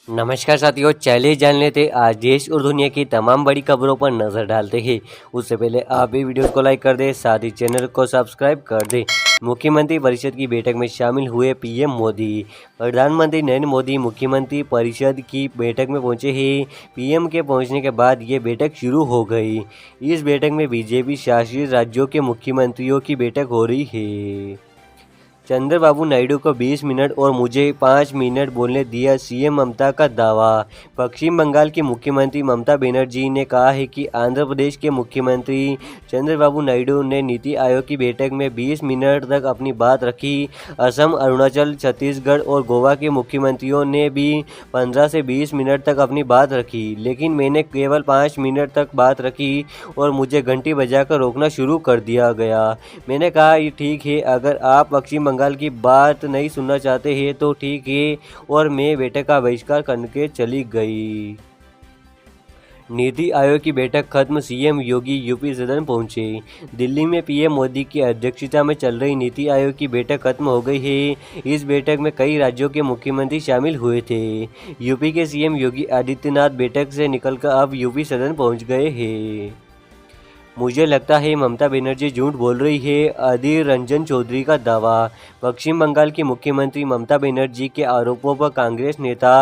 नमस्कार साथियों, चलिए जान लेते आज देश और दुनिया की तमाम बड़ी खबरों पर नजर डालते हैं। उससे पहले आप भी वीडियो को लाइक कर दें, साथ ही चैनल को सब्सक्राइब कर दें। मुख्यमंत्री परिषद की बैठक में शामिल हुए पीएम मोदी। प्रधानमंत्री नरेंद्र मोदी मुख्यमंत्री परिषद की बैठक में पहुंचे हैं। पीएम के पहुंचने के बाद ये बैठक शुरू हो गई। इस बैठक में बीजेपी शासित राज्यों के मुख्यमंत्रियों की बैठक हो रही है। चंद्रबाबू नायडू को 20 मिनट और मुझे 5 मिनट बोलने दिया, सीएम ममता का दावा। पश्चिम बंगाल की मुख्यमंत्री ममता बनर्जी ने कहा है कि आंध्र प्रदेश के मुख्यमंत्री चंद्रबाबू नायडू ने नीति आयोग की बैठक में 20 मिनट तक अपनी बात रखी। असम, अरुणाचल, छत्तीसगढ़ और गोवा के मुख्यमंत्रियों ने भी 15 से 20 मिनट तक अपनी बात रखी, लेकिन मैंने केवल 5 मिनट तक बात रखी और मुझे घंटी बजाकर रोकना शुरू कर दिया गया। मैंने कहा, ये ठीक है, अगर आप पश्चिम बंगाल की बात नहीं सुनना चाहते हैं तो ठीक है, और मैं बैठक का बहिष्कार करके चली गई। नीति आयोग की बैठक खत्म, सीएम योगी यूपी सदन पहुंचे। दिल्ली में पीएम मोदी की अध्यक्षता में चल रही नीति आयोग की बैठक खत्म हो गई है। इस बैठक में कई राज्यों के मुख्यमंत्री शामिल हुए थे। यूपी के सीएम योगी आदित्यनाथ बैठक से निकलकर अब यूपी सदन पहुंच गए हैं। मुझे लगता है ममता बनर्जी झूठ बोल रही है, अधीर रंजन चौधरी का दावा। पश्चिम बंगाल की मुख्यमंत्री ममता बनर्जी के आरोपों पर कांग्रेस नेता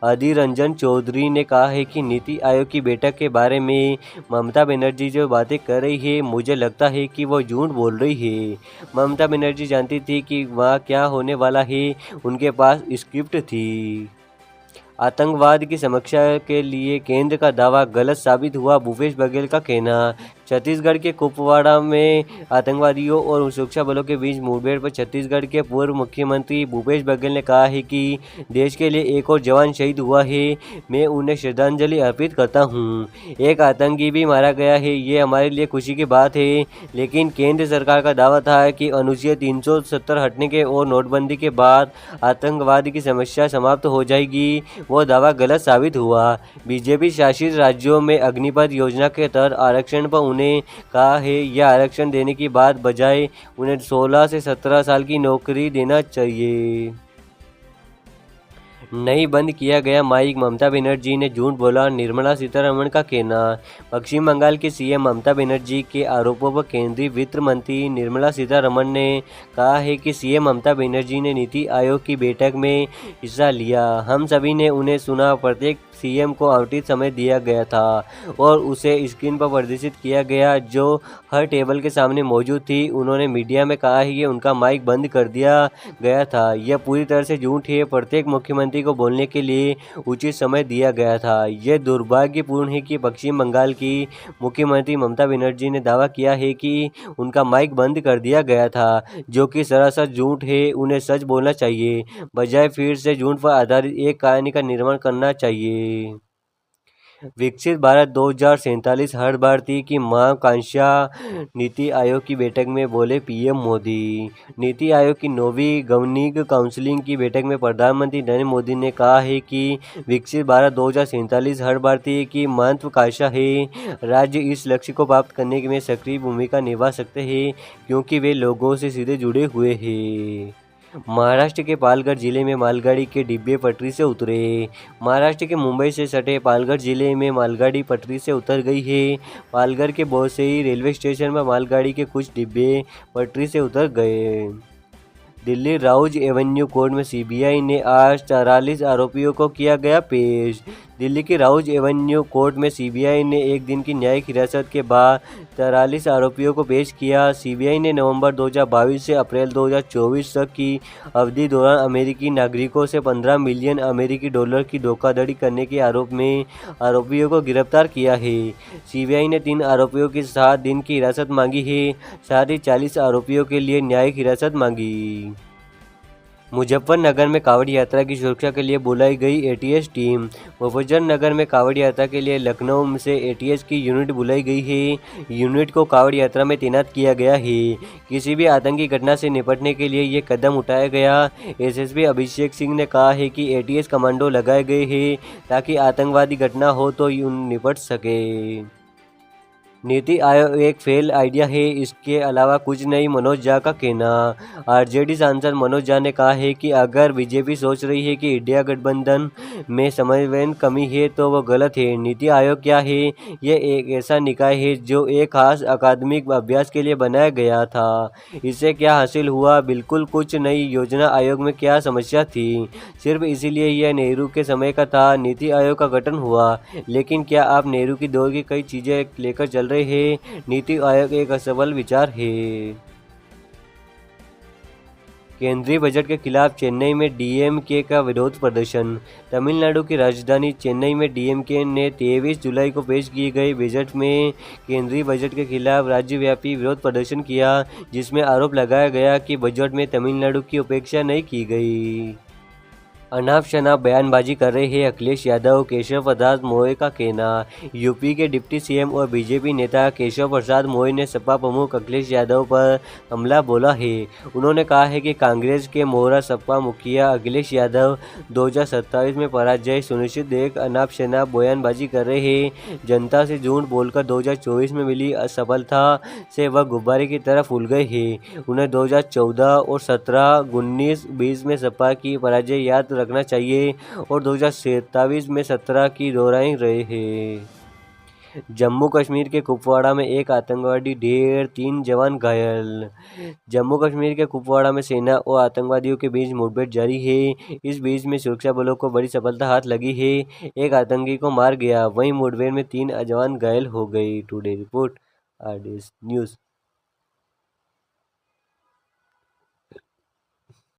अधीर रंजन चौधरी ने कहा है कि नीति आयोग की बैठक के बारे में ममता बनर्जी जो बातें कर रही है, मुझे लगता है कि वो झूठ बोल रही है। ममता बनर्जी जानती थी कि वहाँ क्या होने वाला है, उनके पास स्क्रिप्ट थी। आतंकवाद की समीक्षा के लिए केंद्र का दावा गलत साबित हुआ, भूपेश बघेल का कहना। छत्तीसगढ़ के कुपवाड़ा में आतंकवादियों और सुरक्षा बलों के बीच मुठभेड़ पर छत्तीसगढ़ के पूर्व मुख्यमंत्री भूपेश बघेल ने कहा है कि देश के लिए एक और जवान शहीद हुआ है, मैं उन्हें श्रद्धांजलि अर्पित करता हूं। एक आतंकी भी मारा गया है, ये हमारे लिए खुशी की बात है। लेकिन केंद्र सरकार का दावा था कि अनुच्छेद 370 हटने के और नोटबंदी के बाद आतंकवाद की समस्या समाप्त हो जाएगी। वो दावा गलत साबित हुआ। बीजेपी शासित राज्यों में अग्निपथ योजना के तहत आरक्षण पर उन्हें कहा है, यह आरक्षण देने की बात बजाय उन्हें 16 से 17 साल की नौकरी देना चाहिए। नहीं बंद किया गया माइक, ममता बनर्जी ने झूठ बोला, निर्मला सीतारमण का कहना। पश्चिम बंगाल की सीएम ममता बनर्जी के आरोपों पर केंद्रीय वित्त मंत्री निर्मला सीतारमण ने कहा है कि सीएम ममता बनर्जी ने नीति आयोग की बैठक में हिस्सा लिया। हम सभी ने उन्हें सुना, प्रत्येक सीएम को आवंटित समय दिया गया था और उसे स्क्रीन पर प्रदर्शित किया गया जो हर टेबल के सामने मौजूद थी। उन्होंने मीडिया में कहा है कि उनका माइक बंद कर दिया गया था। यह पूरी तरह से झूठ है, प्रत्येक मुख्यमंत्री को बोलने के लिए उचित समय दिया गया था। यह दुर्भाग्यपूर्ण है कि पश्चिम बंगाल की मुख्यमंत्री ममता बनर्जी ने दावा किया है कि उनका माइक बंद कर दिया गया था, जो कि सरासर झूठ है। उन्हें सच बोलना चाहिए, बजाय फिर से झूठ पर आधारित एक कहानी का निर्माण करना चाहिए। विकसित भारत 2047 हर भारतीय की महत्वाकांक्षा, नीति आयोग की बैठक में बोले पीएम मोदी। नीति आयोग की 9वीं गवर्निंग काउंसिल की बैठक में प्रधानमंत्री नरेंद्र मोदी ने कहा है कि विकसित भारत 2047 हर भारतीय की महत्वाकांक्षा है। राज्य इस लक्ष्य को प्राप्त करने में सक्रिय भूमिका निभा सकते हैं क्योंकि वे लोगों से सीधे जुड़े हुए हैं। महाराष्ट्र के पालघर जिले में मालगाड़ी के डिब्बे पटरी से उतरे। महाराष्ट्र के मुंबई से सटे पालघर जिले में मालगाड़ी पटरी से उतर गई है। पालघर के बोरसई रेलवे स्टेशन पर मालगाड़ी के कुछ डिब्बे पटरी से उतर गए। दिल्ली राउज एवेन्यू कोर्ट में सीबीआई ने आज 44 आरोपियों को किया गया पेश। दिल्ली की राउज एवेन्यू कोर्ट में सीबीआई ने एक दिन की न्यायिक हिरासत के बाद 44 आरोपियों को पेश किया। सीबीआई ने नवंबर 2022 से अप्रैल 2024 तक की अवधि दौरान अमेरिकी नागरिकों से 15 मिलियन अमेरिकी डॉलर की धोखाधड़ी करने के आरोप में आरोपियों को गिरफ्तार किया है। सीबीआई ने 3 आरोपियों की 7 दिन की हिरासत मांगी है, साथ ही 40 आरोपियों के लिए न्यायिक हिरासत मांगी। मुजफ्फरनगर में कांवड़ यात्रा की सुरक्षा के लिए बुलाई गई एटीएस टीम। मुजफ्फरनगर में कांवड़ यात्रा के लिए लखनऊ से एटीएस की यूनिट बुलाई गई है। यूनिट को कांवड़ यात्रा में तैनात किया गया है। किसी भी आतंकी घटना से निपटने के लिए ये कदम उठाया गया। एसएसपी अभिषेक सिंह ने कहा है कि एटीएस कमांडो लगाए गए हैं ताकि आतंकवादी घटना हो तो निपट सके। नीति आयोग एक फेल आइडिया है, इसके अलावा कुछ नहीं, मनोज झा का कहना। आरजेडी सांसद मनोज झा ने कहा है कि अगर बीजेपी सोच रही है कि इंडिया गठबंधन में समन्वय कमी है तो वो गलत है। नीति आयोग क्या है? यह एक ऐसा निकाय है जो एक खास अकादमिक अभ्यास के लिए बनाया गया था। इससे क्या हासिल हुआ? बिल्कुल कुछ नहीं। योजना आयोग में क्या समस्या थी? सिर्फ इसीलिए यह नेहरू के समय का था। नीति आयोग का गठन हुआ, लेकिन क्या आप नेहरू की दौर की कई चीजें लेकर चल रहे हैं? नीति आयोग एक असफल विचार है। केंद्रीय बजट के खिलाफ चेन्नई में डीएमके का विरोध प्रदर्शन। तमिलनाडु की राजधानी चेन्नई में डीएमके ने 23 जुलाई को पेश किए गए बजट में केंद्रीय बजट के खिलाफ राज्यव्यापी विरोध प्रदर्शन किया, जिसमें आरोप लगाया गया कि बजट में तमिलनाडु की उपेक्षा नहीं की गई। अनाप शनाप बयानबाजी कर रहे हैं अखिलेश यादव, केशव प्रसाद मौर्य का कहना। यूपी के डिप्टी सीएम और बीजेपी नेता केशव प्रसाद मौर्य ने सपा प्रमुख अखिलेश यादव पर हमला बोला है। उन्होंने कहा है कि कांग्रेस के मोहरा सपा मुखिया अखिलेश यादव 2027 में पराजय सुनिश्चित देख अनाप शनाप बयानबाजी कर रहे हैं। जनता से झूठ बोलकर 2024 में मिली असफलता से वह गुब्बारे की तरह फूल गए हैं। उन्हें 2014 और 17, 19, 20 में सपा की पराजय याद रखना चाहिए और 2027 में 17 की दोहराई रहे हैं। जम्मू कश्मीर के कुपवाड़ा में एक आतंकवादी ढेर, 3 जवान घायल। जम्मू कश्मीर के कुपवाड़ा में सेना और आतंकवादियों के बीच मुठभेड़ जारी है। इस बीच में सुरक्षा बलों को बड़ी सफलता हाथ लगी है। एक आतंकी को मार गया, वहीं मुठभेड़ में 3 जवान घायल हो गए। Today report, RDS news.